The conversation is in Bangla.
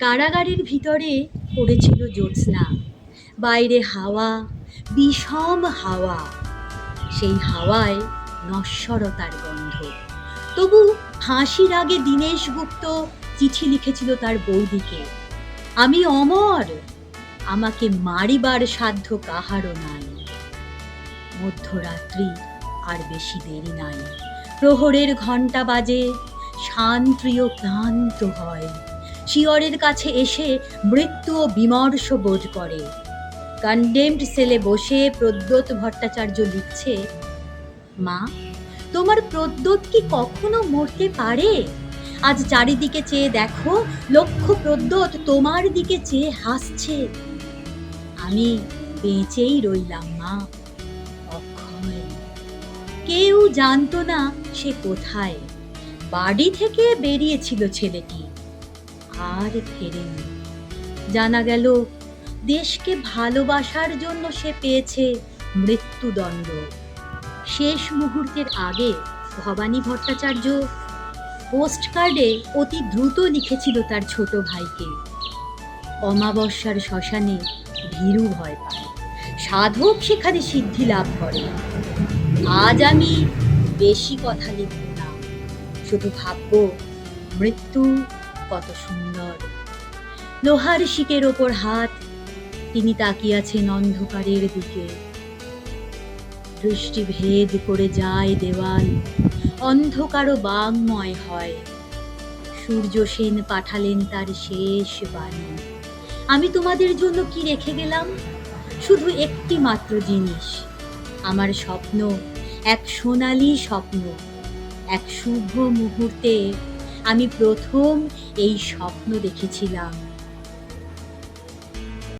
কারাগারের ভিতরে পড়েছিল জ্যোৎস্না, বাইরে হাওয়া, বিষম হাওয়া, সেই হাওয়ায় নশ্বরতার গন্ধ। তবু ফাঁসির আগে দীনেশ গুপ্ত চিঠি লিখেছিল তার বৌদিকে, আমি অমর, আমাকে মারিবার সাধ্য কাহারও নাই। মধ্যরাত্রি আর বেশি দেরি নাই, প্রহরের ঘণ্টা বাজে, শান্ত্রীয় ক্লান্ত হয়, শিয়রের কাছে এসে মৃত্যুও বিমর্ষ বোধ করে। কনডেমড সেলে বসে প্রদ্যোৎ ভট্টাচার্য লিখছে, মা, তোমার প্রদ্যোৎ কি কখনো মরতে পারে? আজ চারিদিকে চেয়ে দেখো, লক্ষ প্রদ্যোৎ তোমার দিকে চেয়ে হাসছে। আমি বেঁচেই রইলাম মা, অক্ষয়। কেউ জানতো না সে কোথায়। বাড়ি থেকে বেরিয়েছিল ছেলেটি, আর ফেরেনি। জানা গেল দেশকে ভালোবাসার জন্য সে পেয়েছে মৃত্যুদণ্ড। শেষ মুহূর্তের আগে ভবানী ভট্টাচার্য পোস্টকার্ডে অতি দ্রুত লিখেছিল তার ছোট ভাইকে, অমাবস্যার শ্মশানে ভীরু ভয় পায়, সাধক সেখানে সিদ্ধি লাভ করে। আজ আমি বেশি কথা লিখব না, শুধু ভাবব মৃত্যু কত সুন্দর। লোহার শিকের ওপর হাত, তিনি তাকিয়াছেন অন্ধকারের দিকে। দৃষ্টি ভেদ করে যায় দেওয়াল, অন্ধকারও বাংময় হয়। সূর্য সেন পাঠালেন তার শেষ বাণী, আমি তোমাদের জন্য কি রেখে গেলাম? শুধু একটি মাত্র জিনিস, আমার স্বপ্ন, এক সোনালী স্বপ্ন। এক শুভ মুহূর্তে আমি প্রথম এই স্বপ্ন দেখেছিলাম।